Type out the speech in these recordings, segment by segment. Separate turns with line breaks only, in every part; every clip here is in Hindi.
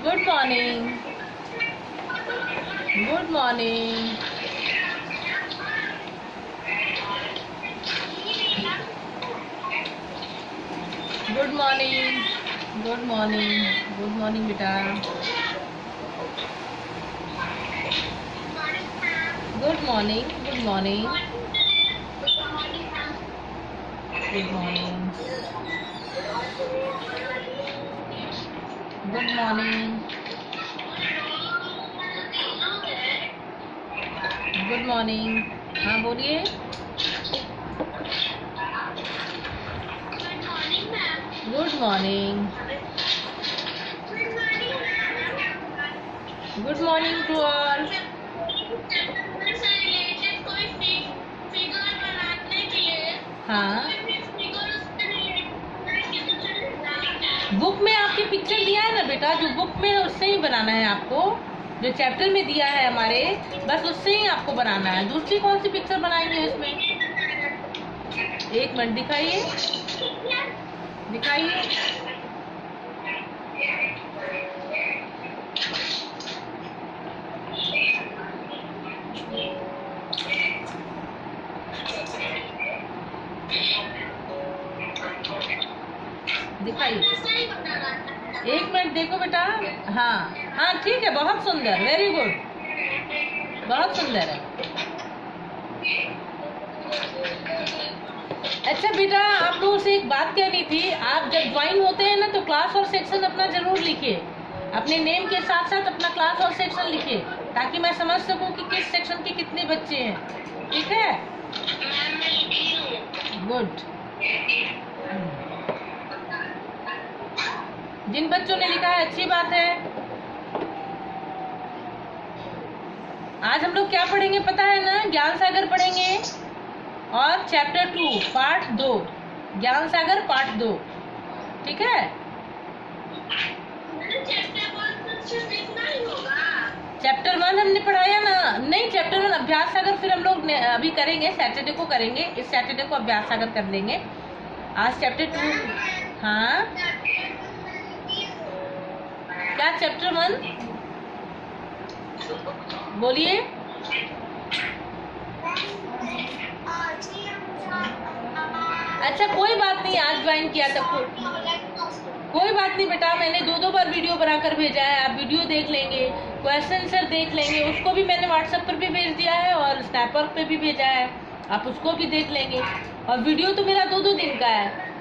Good morning, good morning, good morning, good morning, good morning बेटा, good morning, good morning, good morning, good morning, good morning. हाँ बोलिए। Good morning, good morning to all. हाँ, बुक में आपके पिक्चर दिया है ना बेटा, जो बुक में उससे ही बनाना है आपको, जो चैप्टर में दिया है हमारे, बस उससे ही आपको बनाना है। दूसरी कौन सी पिक्चर बनाएंगे इसमें? एक मिनट दिखाइए, दिखाइए। दिखाइए, एक मिनट देखो बेटा। हाँ हाँ ठीक है, बहुत सुंदर, वेरी गुड, बहुत सुंदर है। अच्छा बेटा, आप लोगों से एक बात कहनी थी, आप जब ज्वाइन होते हैं ना तो क्लास और सेक्शन अपना जरूर लिखिए, अपने नेम के साथ साथ अपना क्लास और सेक्शन लिखिए, ताकि मैं समझ सकूं कि किस सेक्शन के कितने बच्चे हैं। ठीक है, गुड। जिन बच्चों ने लिखा है अच्छी बात है। आज हम लोग क्या पढ़ेंगे पता है ना? ज्ञान सागर पढ़ेंगे और चैप्टर 2 पार्ट 2, ज्ञान सागर पार्ट 2। ठीक है, चैप्टर 1 हमने पढ़ाया ना? नहीं, चैप्टर 1 अभ्यास सागर फिर हम लोग अभी करेंगे, सैटरडे को करेंगे, इस सैटरडे को अभ्यास सागर कर लेंगे। आज चैप्टर 2। हाँ, क्या चैप्टर 1 बोलिए। अच्छा कोई बात नहीं, आज ज्वाइन किया था, कोई बात नहीं बेटा, मैंने 2 बार वीडियो बनाकर भेजा है, आप वीडियो देख लेंगे, क्वेश्चन आंसर देख लेंगे, उसको भी मैंने व्हाट्सएप पर भी भेज दिया है और स्नैपर पे भी भेजा है, आप उसको भी देख लेंगे। और वीडियो तो मेरा 2 दिन का है।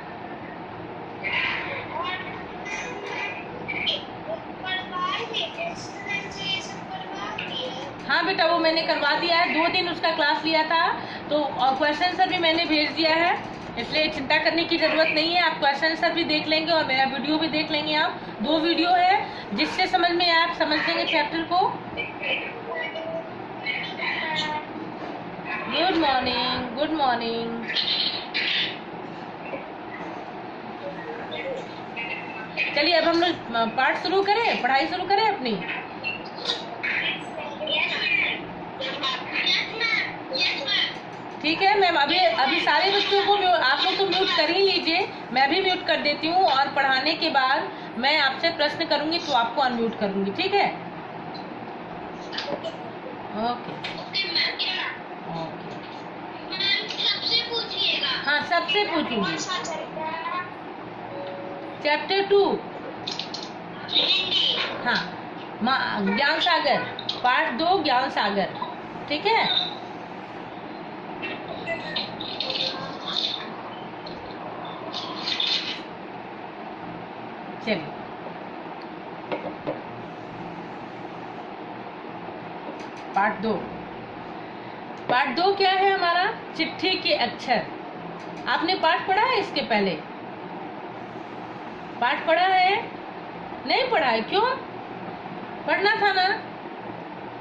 हाँ बेटा, वो मैंने करवा दिया है, 2 दिन उसका क्लास लिया था, तो और क्वेश्चन आंसर भी मैंने भेज दिया है, इसलिए चिंता करने की जरूरत नहीं है। आप क्वेश्चन आंसर भी देख लेंगे और मेरा वीडियो भी देख लेंगे। आप 2 वीडियो है, जिससे समझ में आप समझ लेंगे चैप्टर को। Good morning, good morning. चलिए अब हम लोग पाठ शुरू करें, पढ़ाई शुरू करें अपनी। ठीक है मैम, अभी सारे बच्चों को आप लोग तो म्यूट कर ही लीजिए, मैं भी म्यूट कर देती हूँ, और पढ़ाने के बाद मैं आपसे प्रश्न करूंगी तो आपको अनम्यूट करूंगी। ठीक है, ओके ओके।
सबसे पूछिएगा।
हाँ सबसे पूछूंगी। चैप्टर 2 हाँ, ज्ञान सागर पार्ट 2, ज्ञान सागर। ठीक है, चलिए पार्ट 2। पार्ट 2 क्या है हमारा? चिट्ठी के अक्षर। आपने पाठ पढ़ा है इसके पहले? पाठ पढ़ा है? नहीं पढ़ा है? क्यों? पढ़ना था ना।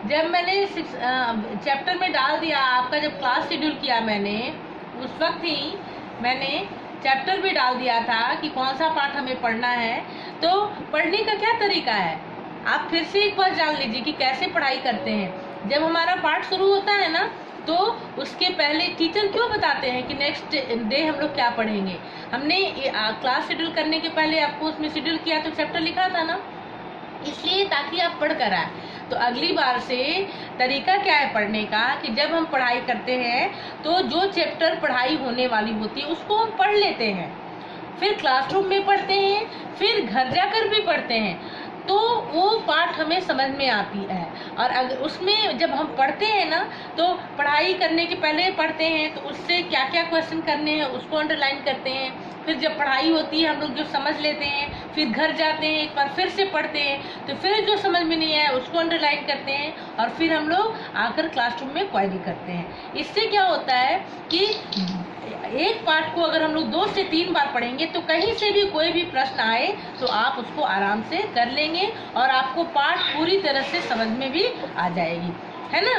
जब मैंने चैप्टर में डाल दिया, आपका जब क्लास शेड्यूल किया मैंने, उस वक्त ही मैंने चैप्टर भी डाल दिया था कि कौन सा पाठ हमें पढ़ना है। तो पढ़ने का क्या तरीका है, आप फिर से एक बार जान लीजिए कि कैसे पढ़ाई करते हैं। जब हमारा पाठ शुरू होता है ना, तो उसके पहले टीचर क्यों बताते हैं कि नेक्स्ट डे हम लोग क्या पढ़ेंगे। हमने क्लास शेड्यूल करने के पहले आपको उसमें शेड्यूल किया तो चैप्टर लिखा था ना, इसलिए ताकि आप पढ़ कर आए। तो अगली बार से तरीका क्या है पढ़ने का कि जब हम पढ़ाई करते हैं तो जो चैप्टर पढ़ाई होने वाली होती है उसको हम पढ़ लेते हैं, फिर क्लासरूम में पढ़ते हैं, फिर घर जाकर भी पढ़ते हैं, तो वो पाठ हमें समझ में आती है। और अगर उसमें जब हम पढ़ते हैं ना तो पढ़ाई करने के पहले पढ़ते हैं तो उससे क्या क्या क्वेश्चन करने हैं उसको अंडरलाइन करते हैं, फिर जब पढ़ाई होती है हम लोग जो समझ लेते हैं, फिर घर जाते हैं एक बार फिर से पढ़ते हैं, तो फिर जो समझ में नहीं आया उसको अंडरलाइन करते हैं और फिर हम लोग आकर क्लासरूम में क्वेरी करते हैं। इससे क्या होता है कि एक पाठ को अगर हम लोग 2 से 3 बार पढ़ेंगे तो कहीं से भी कोई भी प्रश्न आए तो आप उसको आराम से कर लेंगे और आपको पाठ पूरी तरह से समझ में भी आ जाएगी, है ना।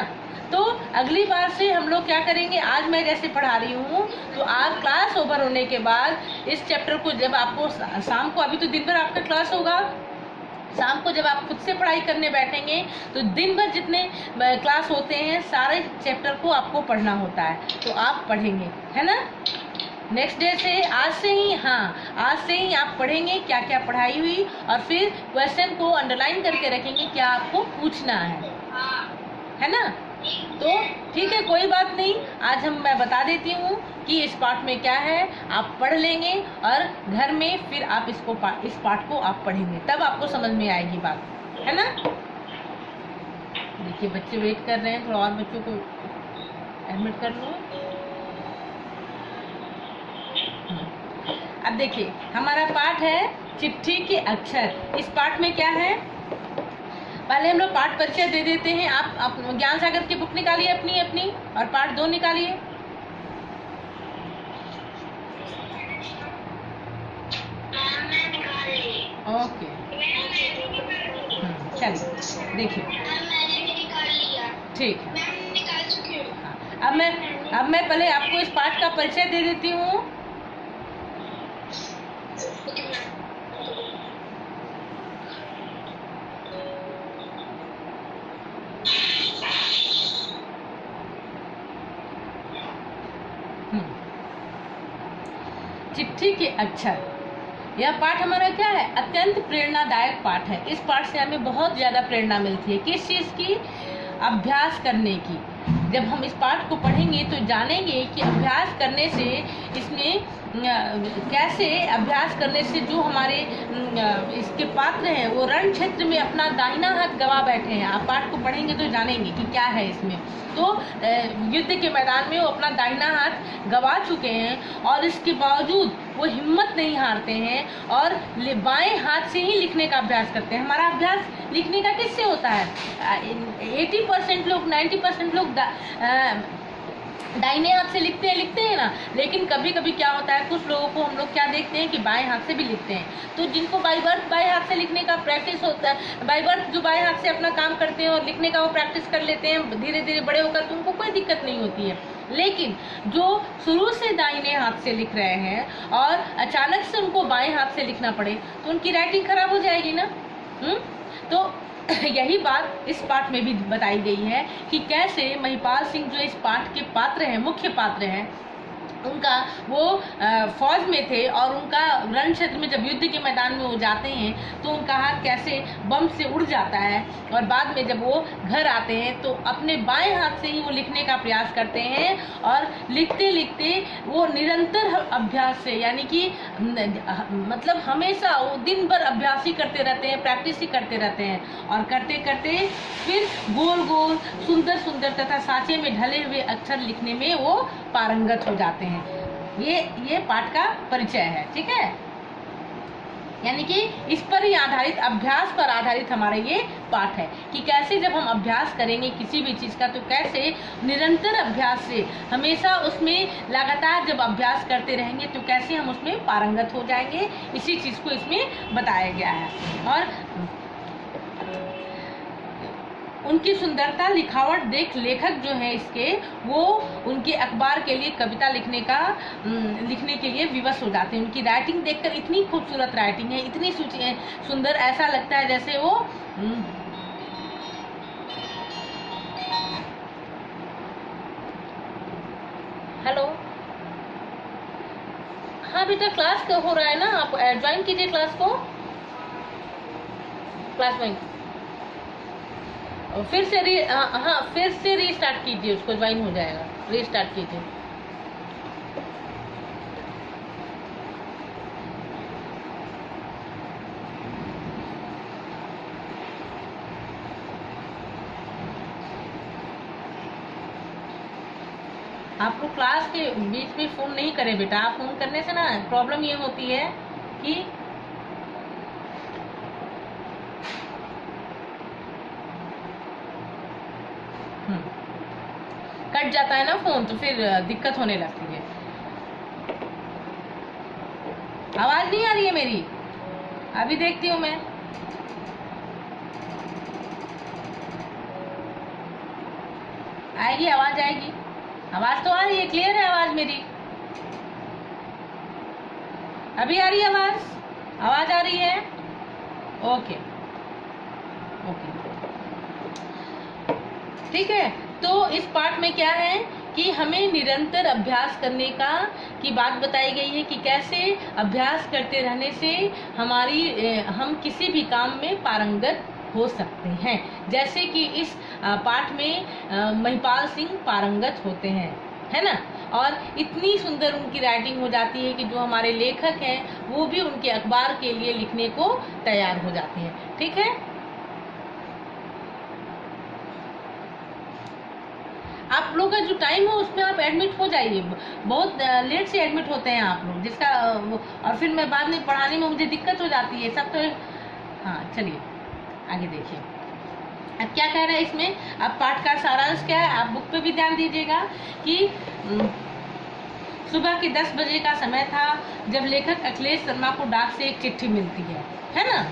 तो अगली बार से हम लोग क्या करेंगे, आज मैं जैसे पढ़ा रही हूँ तो आप क्लास ओवर होने के बाद इस चैप्टर को जब आपको शाम को, अभी तो दिन भर आपका क्लास होगा, शाम को जब आप खुद से पढ़ाई करने बैठेंगे तो दिन भर जितने क्लास होते हैं सारे चैप्टर को आपको पढ़ना होता है, तो आप पढ़ेंगे, है ना। नेक्स्ट डे से आज से ही आप पढ़ेंगे क्या क्या पढ़ाई हुई और फिर क्वेश्चन को अंडरलाइन करके रखेंगे क्या आपको पूछना है ना। तो ठीक है, कोई बात नहीं, आज मैं बता देती हूँ कि इस पाठ में क्या है, आप पढ़ लेंगे और घर में फिर आप इस पाठ को आप पढ़ेंगे, तब आपको समझ में आएगी बात, है ना। देखिए बच्चे वेट कर रहे हैं, थोड़ा और बच्चों को एडमिट कर लो। अब देखिए हमारा पाठ है चिट्ठी के अक्षर। इस पाठ में क्या है, पहले हम लोग पाठ परिचय दे देते हैं। आप ज्ञान सागर की बुक निकालिए अपनी और पाठ 2 निकालिए। ओके चलिए देखिए, ठीक है। हाँ, अब मैं पहले आपको इस पाठ का परिचय दे देती हूँ। चिट्ठी के अक्षर, यह पाठ हमारा क्या है, अत्यंत प्रेरणादायक पाठ है। इस पाठ से हमें बहुत ज़्यादा प्रेरणा मिलती है, किस चीज़ की, अभ्यास करने की। जब हम इस पाठ को पढ़ेंगे तो जानेंगे कि अभ्यास करने से इसमें कैसे अभ्यास करने से जो हमारे इसके पात्र हैं वो रण क्षेत्र में अपना दाहिना हाथ गवा बैठे हैं। आप पाठ को पढ़ेंगे तो जानेंगे कि क्या है इसमें। तो युद्ध के मैदान में वो अपना दाहिना हाथ गवा चुके हैं और इसके बावजूद वो हिम्मत नहीं हारते हैं और बाएं हाथ से ही लिखने का अभ्यास करते हैं। हमारा अभ्यास लिखने का किससे होता है, 80% लोग 90% लोग दाहिने हाथ से लिखते हैं ना, लेकिन कभी कभी क्या होता है, कुछ लोगों को हम लोग क्या देखते हैं कि बाएं हाथ से भी लिखते हैं। तो जिनको बाई बर्थ बाएं हाथ से लिखने का प्रैक्टिस होता है, बाई बर्थ जो बाएं हाथ से अपना काम करते हैं और लिखने का वो प्रैक्टिस कर लेते हैं धीरे धीरे बड़े होकर, तो उनको कोई दिक्कत नहीं होती है। लेकिन जो शुरू से दाहिने हाथ से लिख रहे हैं और अचानक से उनको बाएं हाथ से लिखना पड़े तो उनकी राइटिंग खराब हो जाएगी ना। तो यही बात इस पाठ में भी बताई गई है कि कैसे महिपाल सिंह जो इस पाठ के पात्र हैं, मुख्य पात्र हैं, उनका वो फौज में थे और उनका रण क्षेत्र में जब युद्ध के मैदान में वो जाते हैं तो उनका हाथ कैसे बम से उड़ जाता है और बाद में जब वो घर आते हैं तो अपने बाएं हाथ से ही वो लिखने का प्रयास करते हैं और लिखते लिखते वो निरंतर अभ्यास से, यानी कि मतलब हमेशा वो दिन भर अभ्यास ही करते रहते हैं, प्रैक्टिस ही करते रहते हैं और करते करते फिर गोल गोल सुंदर सुंदर तथा सांचे में ढले हुए अक्षर लिखने में वो पारंगत हो जाते हैं। ये पाठ का परिचय है, ठीक है। यानी कि इस पर ही आधारित, अभ्यास पर आधारित हमारा ये पाठ है कि कैसे जब हम अभ्यास करेंगे किसी भी चीज़ का तो कैसे निरंतर अभ्यास से, हमेशा उसमें लगातार जब अभ्यास करते रहेंगे तो कैसे हम उसमें पारंगत हो जाएंगे, इसी चीज़ को इसमें बताया गया है। और उनकी सुंदरता लिखावट देख लेखक जो है इसके, वो उनके अखबार के लिए कविता लिखने के लिए विवश हो जाते हैं। उनकी राइटिंग देखकर इतनी खूबसूरत राइटिंग है, इतनी सुंदर, ऐसा लगता है जैसे वो हेलो, हाँ बेटा क्लास हो रहा है ना, आप ज्वाइन कीजिए क्लास को। क्लास में फिर से फिर से रीस्टार्ट कीजिए, उसको ज्वाइन हो जाएगा, रीस्टार्ट कीजिए। आप लोग क्लास के बीच में फोन नहीं करें बेटा, आप फोन करने से ना प्रॉब्लम ये होती है कि कट जाता है ना फोन, तो फिर दिक्कत होने लगती है। आवाज नहीं आ रही है मेरी? अभी देखती हूँ मैं। आएगी, आवाज आएगी। आवाज तो आ रही है, क्लियर है आवाज मेरी। अभी आ रही है आवाज? आवाज आ रही है? ओके ओके, ठीक है। तो इस पार्ट में क्या है कि हमें निरंतर अभ्यास करने की बात बताई गई है कि कैसे अभ्यास करते रहने से हम किसी भी काम में पारंगत हो सकते हैं। जैसे कि इस पाठ में महिपाल सिंह पारंगत होते हैं, है ना। और इतनी सुंदर उनकी राइटिंग हो जाती है कि जो हमारे लेखक हैं वो भी उनके अखबार के लिए लिखने को तैयार हो जाते हैं। ठीक है, आप लोग का जो टाइम है उसमें आप एडमिट हो जाइए। बहुत लेट से एडमिट होते हैं आप लोग, जिसका और फिर मैं बाद में पढ़ाने में मुझे दिक्कत हो जाती है सब। तो हाँ, चलिए आगे देखिए अब क्या कह रहा है इसमें। अब पाठ का सारांश क्या है, आप बुक पे भी ध्यान दीजिएगा कि सुबह के 10 बजे का समय था जब लेखक अखिलेश शर्मा को डाक से एक चिट्ठी मिलती है ना।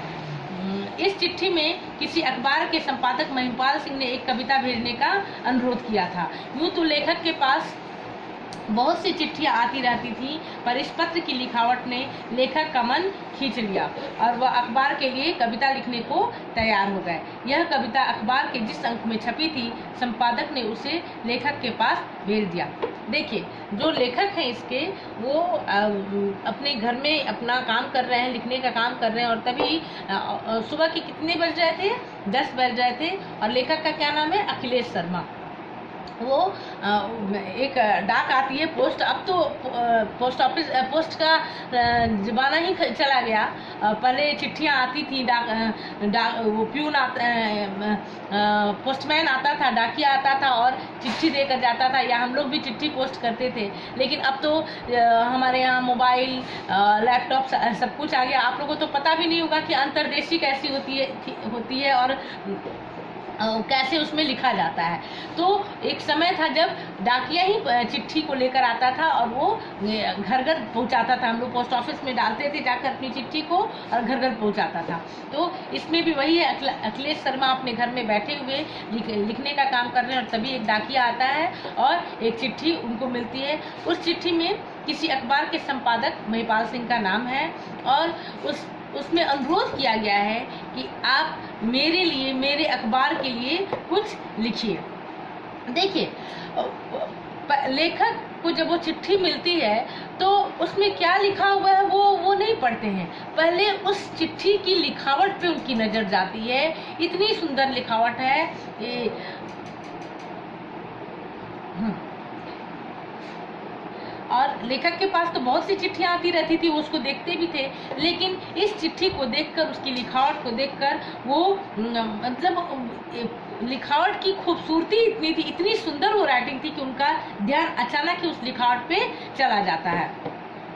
इस चिट्ठी में किसी अखबार के संपादक महिपाल सिंह ने एक कविता भेजने का अनुरोध किया था। यूँ तो लेखक के पास बहुत सी चिट्ठियां आती रहती थी, पर इस पत्र की लिखावट ने लेखक का मन खींच लिया और वह अखबार के लिए कविता लिखने को तैयार हो गए। यह कविता अखबार के जिस अंक में छपी थी, संपादक ने उसे लेखक के पास भेज दिया। देखिए, जो लेखक हैं इसके, वो अपने घर में अपना काम कर रहे हैं, लिखने का काम कर रहे हैं, और तभी सुबह के कितने बज रहे थे? 10 बज रहे थे। और लेखक का क्या नाम है? अखिलेश शर्मा। वो एक डाक आती है, पोस्ट। अब तो पोस्ट ऑफिस, पोस्ट का जमाना ही चला गया। पहले चिट्ठियां आती थी, वो प्यून पोस्टमैन आता था, डाकिया आता था और चिट्ठी देकर जाता था, या हम लोग भी चिट्ठी पोस्ट करते थे। लेकिन अब तो हमारे यहाँ मोबाइल, लैपटॉप सब कुछ आ गया। आप लोगों को तो पता भी नहीं होगा कि अंतर्देशीय कैसी होती है और कैसे उसमें लिखा जाता है। तो एक समय था जब डाकिया ही चिट्ठी को लेकर आता था और वो घर घर पहुंचाता था। हम लोग पोस्ट ऑफिस में डालते थे जाकर अपनी चिट्ठी को, और घर घर पहुंचाता था। तो इसमें भी वही है, अखिलेश शर्मा अपने घर में बैठे हुए लिखने का काम कर रहे हैं, और तभी एक डाकिया आता है और एक चिट्ठी उनको मिलती है। उस चिट्ठी में किसी अखबार के संपादक महिपाल सिंह का नाम है, और उसमें अनुरोध किया गया है कि आप मेरे लिए, मेरे अखबार के लिए कुछ लिखिए। देखिए, लेखक को जब वो चिट्ठी मिलती है तो उसमें क्या लिखा हुआ है वो नहीं पढ़ते हैं। पहले उस चिट्ठी की लिखावट पे उनकी नज़र जाती है। इतनी सुंदर लिखावट है। और लेखक के पास तो बहुत सी चिट्ठियां आती रहती थी, वो उसको देखते भी थे। लेकिन इस चिट्ठी को देखकर, उसकी लिखावट को देखकर, वो मतलब लिखावट की खूबसूरती इतनी थी, इतनी सुंदर वो राइटिंग थी कि उनका ध्यान अचानक ही उस लिखावट पे चला जाता है,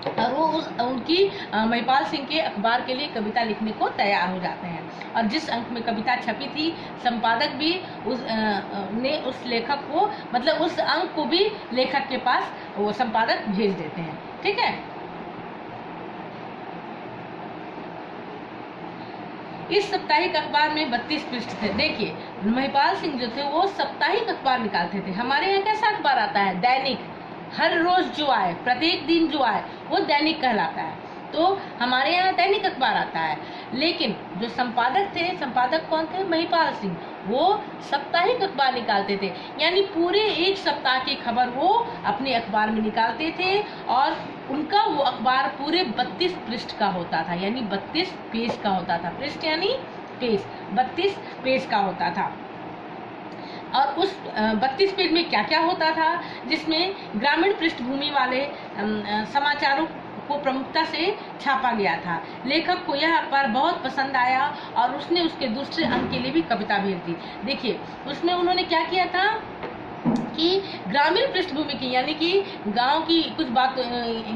और वो उनकी महिपाल सिंह के अखबार के लिए कविता लिखने को तैयार हो जाते हैं। और जिस अंक में कविता छपी थी, संपादक भी उस लेखक को, मतलब उस अंक को भी लेखक के पास वो संपादक भेज देते हैं। ठीक है, इस साप्ताहिक अखबार में 32 पृष्ठ थे। देखिए, महिपाल सिंह जो थे वो साप्ताहिक अखबार निकालते थे। हमारे यहाँ कैसा अखबार आता है? दैनिक, हर रोज जो आए, प्रत्येक दिन जो आए, वो दैनिक कहलाता है। तो हमारे यहाँ दैनिक अखबार आता है। लेकिन जो संपादक थे, संपादक कौन थे? महिपाल सिंह। वो साप्ताहिक अखबार निकालते थे, यानी पूरे एक सप्ताह की खबर वो अपने अखबार में निकालते थे, और उनका वो अखबार पूरे 32 पृष्ठ का होता था, यानी 32 पेज का होता था। पृष्ठ यानी पेज, 32 पेज का होता था। और उस 32 पेज में क्या क्या होता था, जिसमें ग्रामीण पृष्ठभूमि वाले समाचारों को प्रमुखता से छापा गया था। लेखक को यह अखबार बहुत पसंद आया और उसने उसके दूसरे अंक के लिए भी कविता भेज दी। देखिए उसमें उन्होंने क्या किया था कि ग्रामीण पृष्ठभूमि की, यानी कि गांव की कुछ बात,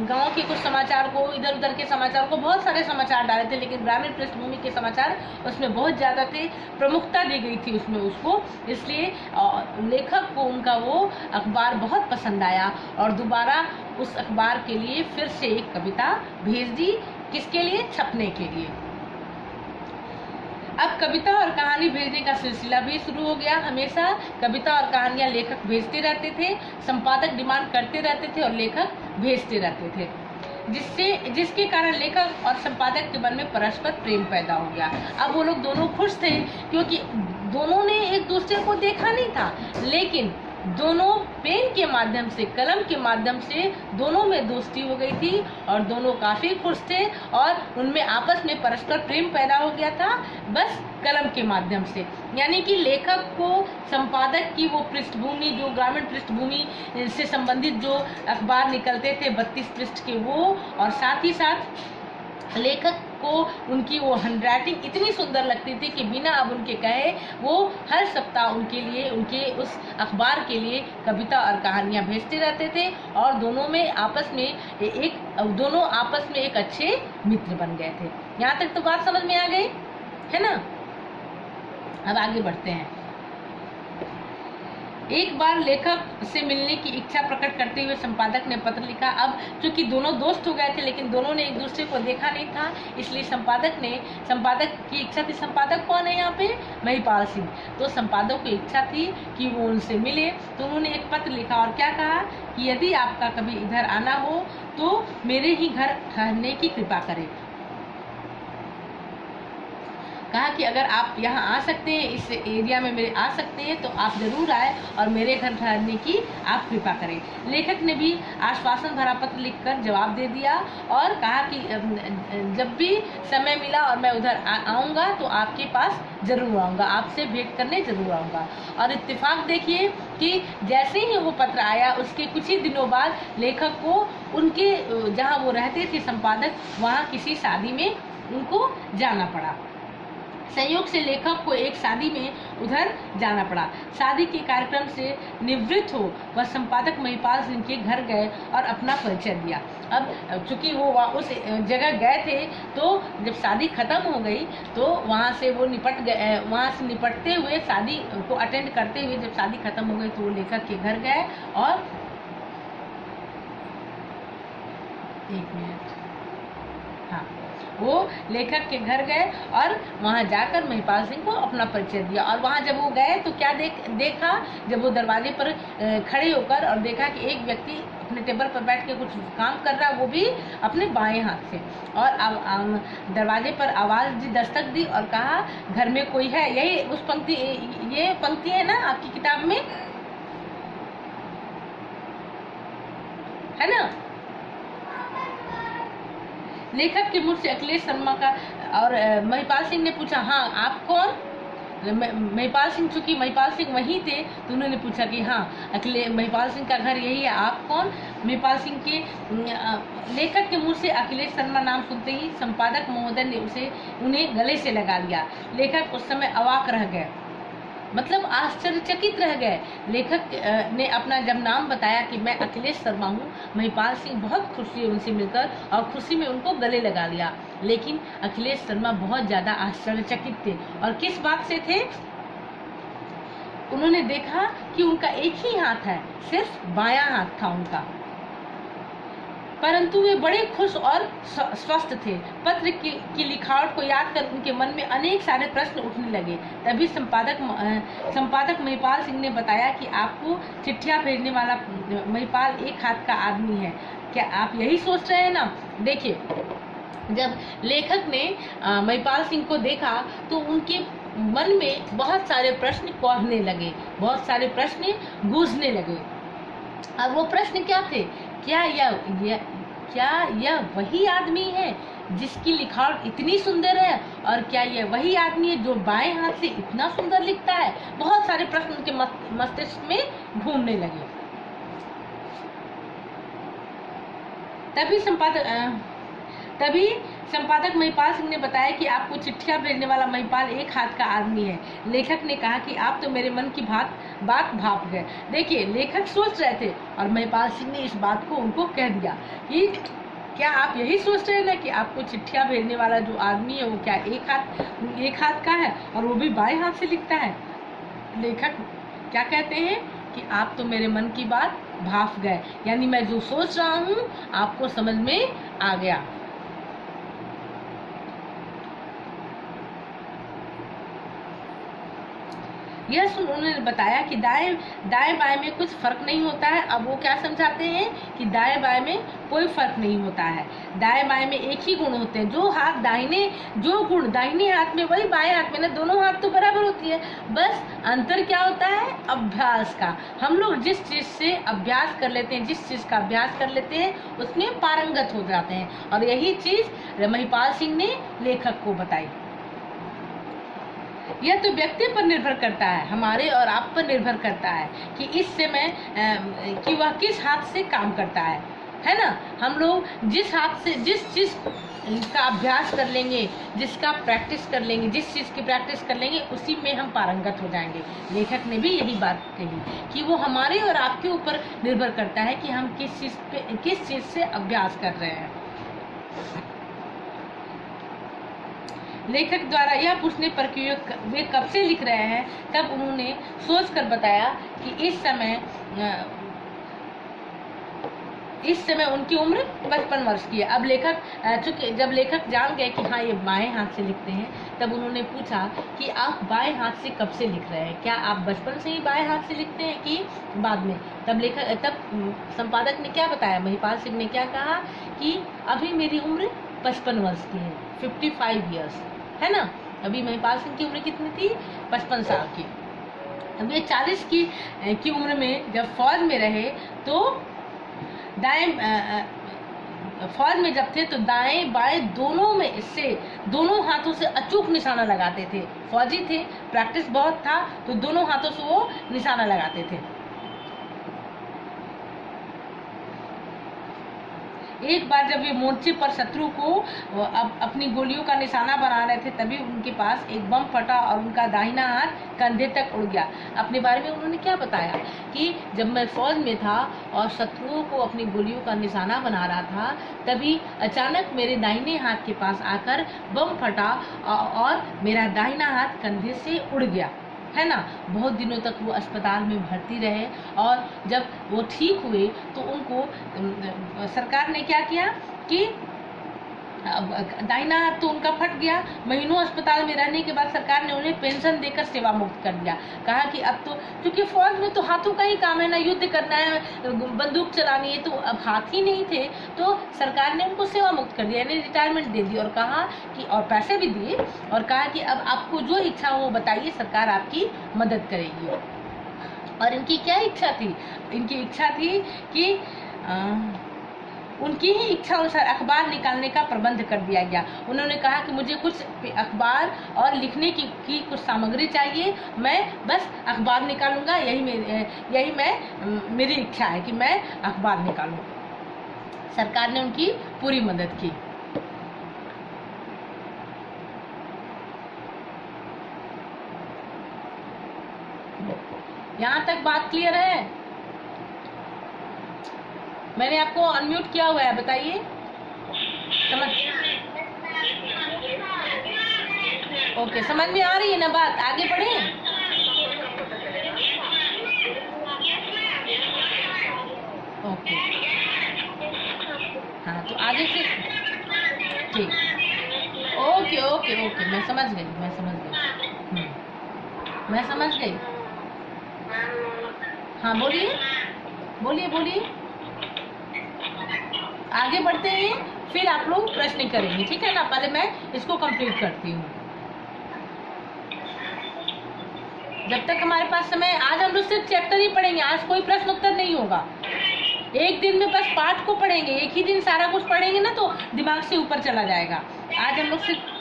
गांव के कुछ समाचार को, इधर उधर के समाचार को, बहुत सारे समाचार डाले थे, लेकिन ग्रामीण पृष्ठभूमि के समाचार उसमें बहुत ज़्यादा थे, प्रमुखता दी गई थी उसमें उसको, इसलिए लेखक को उनका वो अखबार बहुत पसंद आया और दोबारा उस अखबार के लिए फिर से एक कविता भेज दी। किसके लिए? छपने के लिए। अब कविता और कहानी भेजने का सिलसिला भी शुरू हो गया। हमेशा कविता और कहानियां लेखक भेजते रहते थे, संपादक डिमांड करते रहते थे और लेखक भेजते रहते थे, जिसके कारण लेखक और संपादक के मन में परस्पर प्रेम पैदा हो गया। अब वो लोग दोनों खुश थे क्योंकि दोनों ने एक दूसरे को देखा नहीं था, लेकिन दोनों पेन के माध्यम से, कलम के माध्यम से दोनों में दोस्ती हो गई थी और दोनों काफी खुश थे और उनमें आपस में परस्पर प्रेम पैदा हो गया था, बस कलम के माध्यम से। यानी कि लेखक को संपादक की वो पृष्ठभूमि, जो ग्रामीण पृष्ठभूमि से संबंधित जो अखबार निकलते थे 32 पृष्ठ के, वो, और साथ ही साथ लेखक को उनकी वो हैंडराइटिंग इतनी सुंदर लगती थी कि बिना अब उनके कहे वो हर सप्ताह उनके लिए, उनके उस अखबार के लिए कविता और कहानियां भेजते रहते थे और दोनों आपस में एक अच्छे मित्र बन गए थे। यहाँ तक तो बात समझ में आ गई है ना। अब आगे बढ़ते हैं। एक बार लेखक से मिलने की इच्छा प्रकट करते हुए संपादक ने पत्र लिखा। अब चूंकि दोनों दोस्त हो गए थे लेकिन दोनों ने एक दूसरे को देखा नहीं था, इसलिए संपादक की इच्छा थी। संपादक कौन है यहाँ पे? महिपाल सिंह। तो संपादक की इच्छा थी कि वो उनसे मिले, तो उन्होंने एक पत्र लिखा और क्या कहा कि यदि आपका कभी इधर आना हो तो मेरे ही घर ठहरने की कृपा करें। कहा कि अगर आप यहाँ आ सकते हैं, इस एरिया में मेरे आ सकते हैं, तो आप जरूर आए और मेरे घर ठहरने की आप कृपा करें। लेखक ने भी आश्वासन भरा पत्र लिखकर जवाब दे दिया और कहा कि जब भी समय मिला और मैं उधर आऊँगा तो आपके पास जरूर आऊँगा, आपसे भेंट करने जरूर आऊँगा। और इत्तेफाक देखिए कि जैसे ही वो पत्र आया उसके कुछ ही दिनों बाद लेखक को उनके जहाँ वो रहते थे संपादक, वहाँ किसी शादी में उनको जाना पड़ा। संयोग से लेखक को एक शादी में उधर जाना पड़ा। शादी के कार्यक्रम से निवृत्त हो वह संपादक महिपाल सिंह के घर गए और अपना परिचय दिया। अब चूंकि वो उस जगह गए थे, तो जब शादी खत्म हो गई तो वहाँ से वो निपटते हुए, शादी को अटेंड करते हुए जब शादी खत्म हो गई तो वो लेखक के घर गए और वो लेखक के घर गए और वहाँ जाकर महिपाल सिंह को अपना परिचय दिया। और वहाँ जब वो गए तो क्या देखा, जब वो दरवाजे पर खड़े होकर और देखा कि एक व्यक्ति अपने टेबल पर बैठ के कुछ काम कर रहा, वो भी अपने बाएं हाथ से, और दरवाजे पर आवाज़ दी, दस्तक दी और कहा घर में कोई है। यही उस पंक्ति, ये पंक्ति है ना आपकी किताब में, है ना। लेखक के मुख से अखिलेश शर्मा का, और महिपाल सिंह ने पूछा हाँ आप कौन? महिपाल सिंह, चूंकि महिपाल सिंह वहीं थे तो उन्होंने पूछा कि हाँ महिपाल सिंह का घर यही है, आप कौन? महिपाल सिंह के लेखक के मुंह से अखिलेश शर्मा नाम सुनते ही संपादक महोदय ने उन्हें गले से लगा लिया। लेखक उस समय अवाक रह गए, मतलब आश्चर्यचकित रह गए। लेखक ने अपना जब नाम बताया कि मैं अखिलेश शर्मा हूँ, महिपाल सिंह बहुत खुश हुए उनसे मिलकर और खुशी में उनको गले लगा लिया। लेकिन अखिलेश शर्मा बहुत ज़्यादा आश्चर्यचकित थे। और किस बात से थे? उन्होंने देखा कि उनका एक ही हाथ है, सिर्फ बायां हाथ था उनका, परंतु वे बड़े खुश और स्वस्थ थे। पत्र की लिखावट को याद कर उनके मन में अनेक सारे प्रश्न उठने लगे। तभी संपादक महिपाल सिंह ने बताया कि आपको चिट्ठियां भेजने वाला महिपाल एक हाथ का आदमी है। क्या आप यही सोच रहे हैं ना? देखिए, जब लेखक ने महिपाल सिंह को देखा तो उनके मन में बहुत सारे प्रश्न कौहने लगे, बहुत सारे प्रश्न गूंजने लगे। और वो प्रश्न क्या थे? क्या यह वही आदमी है जिसकी लिखावट इतनी सुंदर है, और क्या ये वही आदमी है जो बाएं हाथ से इतना सुंदर लिखता है? बहुत सारे प्रश्न उनके मस्तिष्क में घूमने लगे। तभी संपादक महिपाल सिंह ने बताया कि आपको चिट्ठियां भेजने वाला महिपाल एक हाथ का आदमी है। लेखक ने कहा कि आप तो मेरे मन की बात भाप गए। देखिए, लेखक सोच रहे थे और महिपाल सिंह ने इस बात को उनको कह दिया कि क्या आप यही सोच रहे हैं ना कि आपको चिट्ठियां भेजने वाला जो आदमी है वो क्या एक हाथ का है, और वो भी बाएं हाथ से लिखता है? लेखक क्या कहते हैं कि आप तो मेरे मन की बात भाप गए, यानी मैं जो सोच रहा हूँ आपको समझ में आ गया। यह सुन उन्होंने बताया कि दाएं बाएं में कुछ फर्क नहीं होता है। अब वो क्या समझाते हैं कि दाएं बाएं में कोई फर्क नहीं होता है, दाएं बाएं में एक ही गुण होते हैं। जो गुण दाहिने हाथ में वही बाएं हाथ में ना, दोनों हाथ तो बराबर होती है। बस अंतर क्या होता है? अभ्यास का। हम लोग जिस चीज से अभ्यास कर लेते हैं, जिस चीज का अभ्यास कर लेते हैं उसमें पारंगत हो जाते हैं, और यही चीज महिपाल सिंह ने लेखक को बताई। यह तो व्यक्ति पर निर्भर करता है, हमारे और आप पर निर्भर करता है कि इस समय कि वह किस हाथ से काम करता है ना। हम लोग जिस हाथ से जिस चीज का अभ्यास कर लेंगे, जिसका प्रैक्टिस कर लेंगे, जिस चीज की प्रैक्टिस कर लेंगे उसी में हम पारंगत हो जाएंगे। लेखक ने भी यही बात कही कि वो हमारे और आपके ऊपर निर्भर करता है कि हम किस चीज से अभ्यास कर रहे हैं। लेखक द्वारा यह पूछने पर कि वे कब से लिख रहे हैं, तब उन्होंने सोचकर बताया कि इस समय उनकी उम्र 55 वर्ष की है। अब चूंकि जब लेखक जान गए कि हाँ ये बाएं हाथ से लिखते हैं, तब उन्होंने पूछा कि आप बाएं हाथ से कब से लिख रहे हैं? क्या आप बचपन से ही बाएं हाथ से लिखते हैं कि बाद में? तब संपादक ने क्या बताया, महिपाल सिंह ने क्या कहा कि अभी मेरी उम्र 55 वर्ष की है, 55 ईयर्स है ना। अभी महिपाल सिंह की उम्र कितनी थी? 55 साल की। अब ये 40 की उम्र में जब फौज में रहे तो फौज में जब थे तो दाएं बाएं दोनों हाथों से अचूक निशाना लगाते थे। फौजी थे, प्रैक्टिस बहुत था, तो दोनों हाथों से वो निशाना लगाते थे। एक बार जब ये मोर्चे पर शत्रु को अपनी गोलियों का निशाना बना रहे थे, तभी उनके पास एक बम फटा और उनका दाहिना हाथ कंधे तक उड़ गया। अपने बारे में उन्होंने क्या बताया कि जब मैं फौज में था और शत्रुओं को अपनी गोलियों का निशाना बना रहा था, तभी अचानक मेरे दाहिने हाथ के पास आकर बम फटा और मेरा दाहिना हाथ कंधे से उड़ गया, है ना। बहुत दिनों तक वो अस्पताल में भर्ती रहे, और जब वो ठीक हुए तो उनको सरकार ने क्या किया कि दाहिना हाथ तो उनका फट गया। महीनों अस्पताल में रहने के बाद सरकार ने उन्हें पेंशन देकर सेवा मुक्त कर दिया। कहा कि अब तो क्योंकि फौज में तो हाथों का ही काम है ना, युद्ध करना है, बंदूक चलानी है, तो अब हाथ ही नहीं थे, तो सरकार ने उनको सेवा मुक्त कर दिया, यानी रिटायरमेंट दे दी, और कहा कि और पैसे भी दिए, और कहा कि अब आपको जो इच्छा हो वो बताइए, सरकार आपकी मदद करेगी। और इनकी क्या इच्छा थी? इनकी इच्छा थी कि उनकी ही इच्छा अनुसार अखबार निकालने का प्रबंध कर दिया गया। उन्होंने कहा कि मुझे कुछ अखबार और लिखने की कुछ सामग्री चाहिए, मैं बस अखबार निकालूंगा, यही मेरी इच्छा है कि मैं अखबार निकालूं। सरकार ने उनकी पूरी मदद की। यहाँ तक बात क्लियर है? मैंने आपको अनम्यूट किया हुआ है, बताइए। ओके, समझ में आ रही है ना बात? आगे बढ़ें? ओके, हाँ, तो आगे से ठीक। ओके ओके ओके, मैं समझ गई। मैं समझ गई। हाँ, बोलिए। आगे बढ़ते हैं, फिर आप लोग प्रश्न करेंगे, ठीक है ना। पहले मैं इसको कंप्लीट करती हूँ। जब तक हमारे पास समय, आज हम लोग सिर्फ चैप्टर ही पढ़ेंगे, आज कोई प्रश्न उत्तर नहीं होगा। एक दिन में बस पाठ को पढ़ेंगे, एक ही दिन सारा कुछ पढ़ेंगे ना तो दिमाग से ऊपर चला जाएगा। आज हम लोग सिर्फ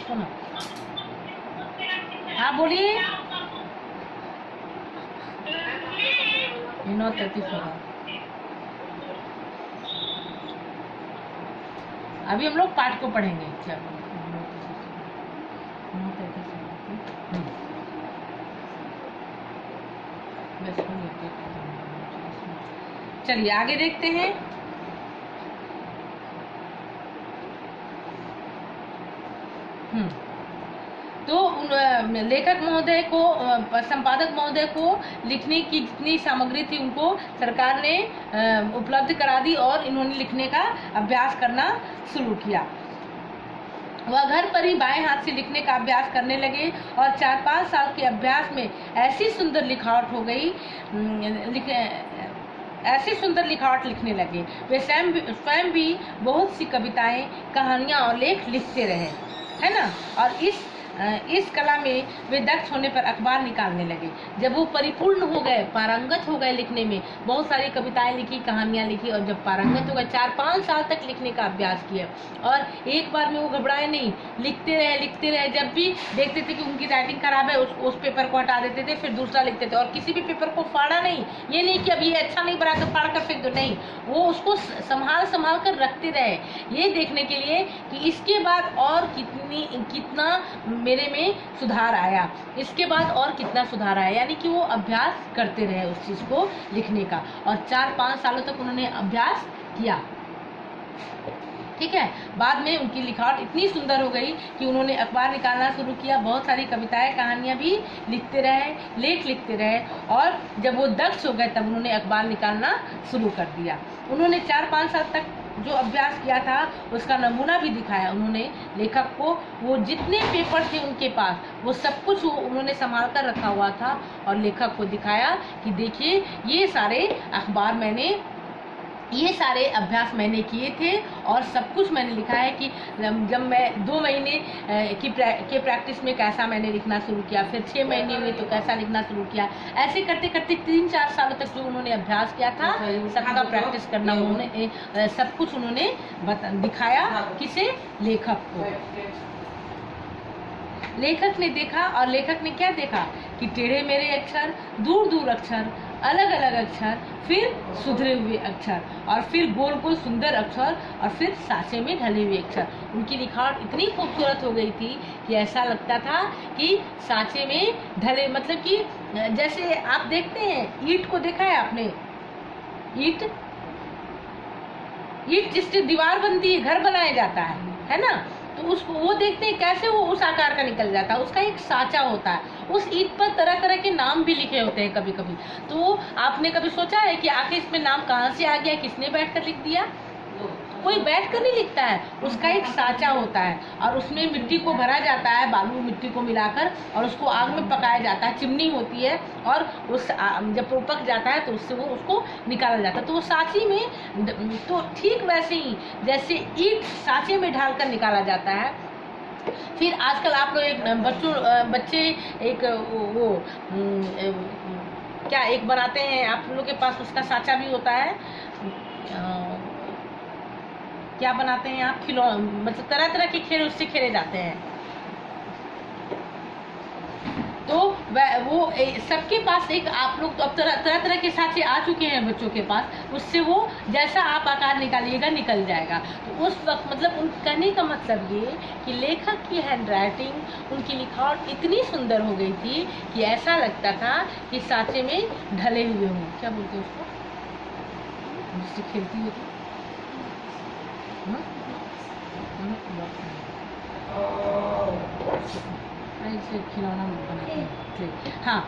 सुनो, हाँ बोलिए। 9:33 होगा। अभी हम लोग पाठ को पढ़ेंगे। चलिए आगे देखते हैं। तो लेखक महोदय को, संपादक महोदय को लिखने की जितनी सामग्री थी उनको सरकार ने उपलब्ध करा दी और इन्होंने लिखने का अभ्यास करना शुरू किया। वह घर पर ही बाएं हाथ से लिखने का अभ्यास करने लगे और 4-5 साल के अभ्यास में ऐसी सुंदर लिखावट हो गई, ऐसी सुंदर लिखावट लिखने लगे। वे स्वयं भी बहुत सी कविताएं, कहानियां और लेख लिखते रहे, है ना। और इस कला में वे दक्ष होने पर अखबार निकालने लगे। जब वो परिपूर्ण हो गए, पारंगत हो गए लिखने में, बहुत सारी कविताएं लिखी, कहानियां लिखी, और जब पारंगत हो गए, 4-5 साल तक लिखने का अभ्यास किया और एक बार में वो घबराए नहीं, लिखते रहे। जब भी देखते थे कि उनकी राइटिंग खराब है, उस पेपर को हटा देते थे, फिर दूसरा लिखते थे। और किसी भी पेपर को फाड़ा नहीं, ये नहीं कि अब ये अच्छा नहीं बना तो फाड़ कर फेंक दो, नहीं, वो उसको संभाल कर रखते रहे, ये देखने के लिए कि इसके बाद और कितना मेरे में सुधार आया, इसके बाद और कितना सुधार आया। यानी कि वो अभ्यास करते रहे उस चीज को लिखने का, और 4-5 सालों तक उन्होंने अभ्यास किया। ठीक है। बाद में उनकी लिखावट इतनी सुंदर हो गई कि उन्होंने अखबार निकालना शुरू किया, बहुत सारी कविताएं, कहानियां भी लिखते रहे, लेख लिखते रहे, और जब वो दक्ष हो गए तब उन्होंने अखबार निकालना शुरू कर दिया। उन्होंने 4-5 साल तक जो अभ्यास किया था उसका नमूना भी दिखाया उन्होंने लेखक को। वो जितने पेपर थे उनके पास, वो सब कुछ उन्होंने संभाल कर रखा हुआ था और लेखक को दिखाया कि देखिए ये सारे अभ्यास मैंने किए थे और सब कुछ मैंने लिखा है कि जब मैं 2 महीने के प्रैक्टिस में कैसा मैंने लिखना शुरू किया, फिर 6 महीने में तो कैसा लिखना शुरू किया। ऐसे करते करते 3-4 सालों तक जो उन्होंने अभ्यास किया था, सबका प्रैक्टिस करना उन्होंने, सब कुछ उन्होंने दिखाया। किसे? लेखक को। लेखक ने देखा, और लेखक ने क्या देखा कि टेढ़े मेढ़े अक्षर, दूर दूर अक्षर, अलग अलग अक्षर, फिर सुधरे हुए अक्षर, और फिर गोल गोल सुंदर अक्षर, और फिर साँचे में ढले हुए अक्षर। उनकी लिखावट इतनी खूबसूरत हो गई थी कि ऐसा लगता था कि साँचे में ढले, मतलब कि जैसे आप देखते हैं ईंट को, देखा है आपने? ईंट जिससे दीवार बनती है, घर बनाया जाता है ना, तो उसको वो देखते हैं कैसे वो उस आकार का निकल जाता है, उसका एक साँचा होता है। उस ईंट पर तरह तरह के नाम भी लिखे होते हैं कभी कभी। तो आपने कभी सोचा है कि आखिर इसमें नाम कहाँ से आ गया, किसने बैठकर लिख दिया? कोई बैठकर नहीं लिखता है, उसका एक साँचा होता है, और उसमें मिट्टी को भरा जाता है, बालू मिट्टी को मिलाकर, और उसको आग में पकाया जाता है, चिमनी होती है, और उस जब वो पक जाता है तो उससे वो उसको निकाला जाता है। तो वो साँची में, तो ठीक वैसे ही जैसे ईंट साँचे में ढालकर निकाला जाता है। फिर आजकल आप लोग एक बच्चे एक वो क्या एक बनाते हैं, आप लोग के पास उसका साँचा भी होता है, क्या बनाते हैं आप? मतलब तरह तरह के खेल उससे खेले जाते हैं। तो वो सबके पास एक, आप लोग तो अब तरह के साँचे आ चुके हैं बच्चों के पास, उससे वो जैसा आप आकार निकालिएगा निकल जाएगा। तो उस वक्त मतलब कहने का मतलब ये कि लेखक की हैंडराइटिंग, उनकी लिखावट इतनी सुंदर हो गई थी कि ऐसा लगता था कि साँचे में ढले हुए हों। क्या बोलते हैं उसको, जिससे खेलती होती? इसे खिलौना बनाते हैं, क्ले। हाँ,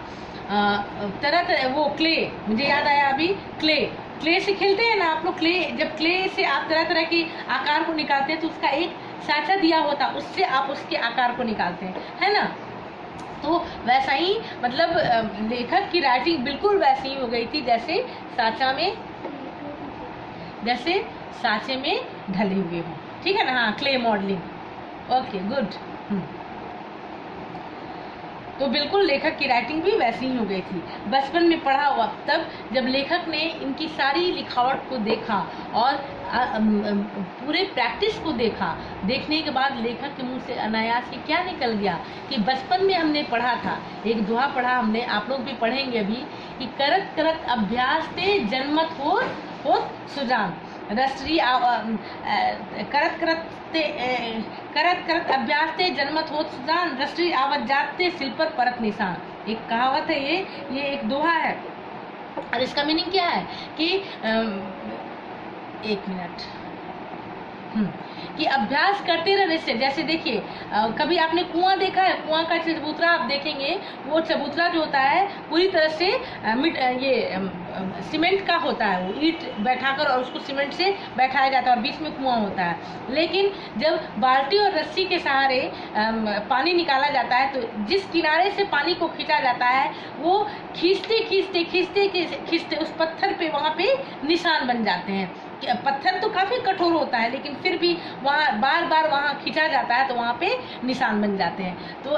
तरह वो क्ले, मुझे याद आया अभी, क्ले से खेलते हैं ना आप लोग। जब क्ले से आप तरह तरह के आकार को निकालते हैं तो उसका एक साँचा दिया होता, उससे आप उसके आकार को निकालते हैं, है ना। तो वैसा ही मतलब लेखक की राइटिंग बिल्कुल वैसी ही हो गई थी जैसे साँचे में ढले हुए हों। ठीक है ना। हाँ, क्ले मॉडलिंग। Okay, good. तो बिल्कुल लेखक की राइटिंग भी वैसी ही हो गई थी। बचपन में पढ़ा हुआ, तब जब लेखक ने इनकी सारी लिखावट को देखा और पूरे प्रैक्टिस को देखा, देखने के बाद लेखक के मुंह से अनायास ही क्या निकल गया कि बचपन में हमने पढ़ा था, एक दोहा पढ़ा हमने, आप लोग भी पढ़ेंगे अभी, कि करत करत अभ्यास ते जन्मत हो सुजान, राष्ट्रीय करत करत अभ्यास ते जन्मत हो सुजान, राष्ट्रीय आवत जाते सिल पर परत निशान। एक कहावत है, ये एक दोहा है। और इसका मीनिंग क्या है कि एक मिनट, कि अभ्यास करते रहने से, जैसे देखिए कभी आपने कुआं देखा है, कुआं का चबूतरा आप देखेंगे, वो चबूतरा जो होता है पूरी तरह से सीमेंट का होता है, वो ईंट बैठाकर और उसको सीमेंट से बैठाया जाता है और बीच में कुआं होता है। लेकिन जब बाल्टी और रस्सी के सहारे पानी निकाला जाता है, तो जिस किनारे से पानी को खींचा जाता है, वो खींचते उस पत्थर पे वहाँ पे निशान बन जाते हैं। पत्थर तो काफी कठोर होता है, लेकिन फिर भी वहाँ बार बार वहाँ खींचा जाता है तो वहाँ पे निशान बन जाते हैं। तो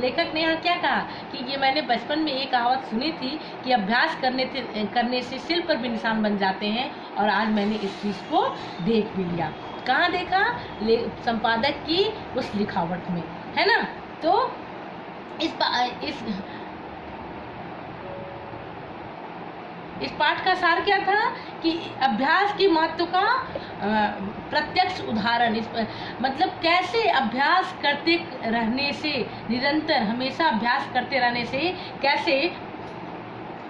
लेखक ने यहाँ क्या कहा कि ये मैंने बचपन में ये कहावत सुनी थी कि अभ्यास करने से सिर पर भी निशान बन जाते हैं, और आज मैंने इस चीज को देख भी लिया। कहाँ देखा? संपादक की उस लिखावट में, है ना। तो इस पाठ का सार क्या था कि अभ्यास की महत्व का प्रत्यक्ष उदाहरण, मतलब कैसे अभ्यास करते रहने से, निरंतर हमेशा अभ्यास करते रहने से कैसे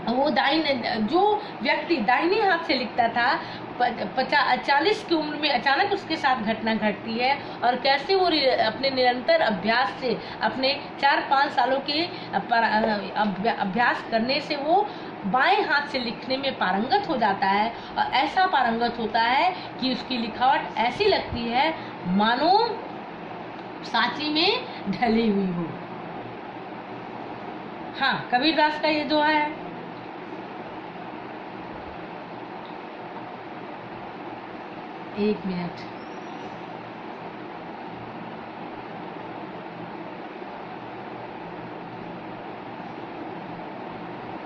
वो जो व्यक्ति दाहिने हाथ से लिखता था 40 की उम्र में अचानक उसके साथ घटना घटती है, और कैसे वो अपने निरंतर अभ्यास से, अपने 4-5 सालों के अभ्यास करने से वो बाएं हाथ से लिखने में पारंगत हो जाता है, और ऐसा पारंगत होता है कि उसकी लिखावट ऐसी लगती है मानो सांची में ढली हुई हो। हाँ, कबीरदास का ये दोहा है। एक मिनट,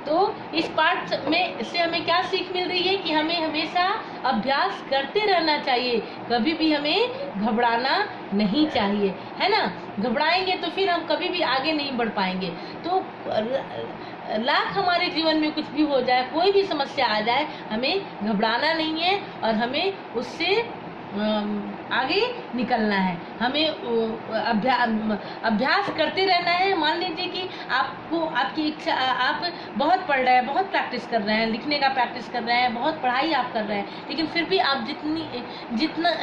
तो इस पाठ में से हमें क्या सीख मिल रही है कि हमें हमेशा अभ्यास करते रहना चाहिए, कभी भी हमें घबराना नहीं चाहिए, है ना। घबराएंगे तो फिर हम कभी भी आगे नहीं बढ़ पाएंगे। तो लाख हमारे जीवन में कुछ भी हो जाए, कोई भी समस्या आ जाए, हमें घबराना नहीं है और हमें उससे आगे निकलना है। हमें अभ्यास करते रहना है। मान लीजिए कि आपको आपकी इच्छा, आप बहुत पढ़ रहे हैं, बहुत प्रैक्टिस कर रहे हैं, लिखने का प्रैक्टिस कर रहे हैं, बहुत पढ़ाई आप कर रहे हैं, लेकिन फिर भी आप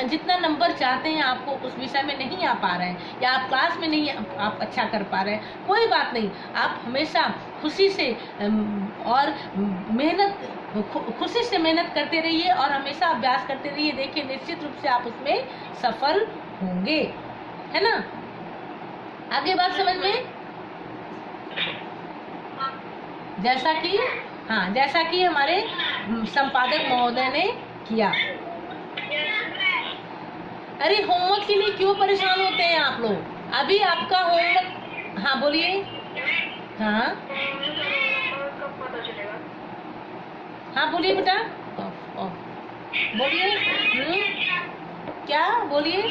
जितना नंबर चाहते हैं आपको उस विषय में नहीं आ पा रहे हैं, या आप क्लास में नहीं आप अच्छा कर पा रहे हैं, कोई बात नहीं। आप हमेशा खुशी से और खुशी से मेहनत करते रहिए और हमेशा अभ्यास करते रहिए। देखिए, निश्चित रूप से आप उसमें सफल होंगे, है ना। आगे बात समझ में? जैसा कि हमारे संपादक महोदय ने किया। अरे होमवर्क के लिए क्यों परेशान होते हैं आप लोग? अभी आपका होमवर्क, हाँ बोलिए। हाँ बोलिए बेटा, बोलिए। क्या बोलिए?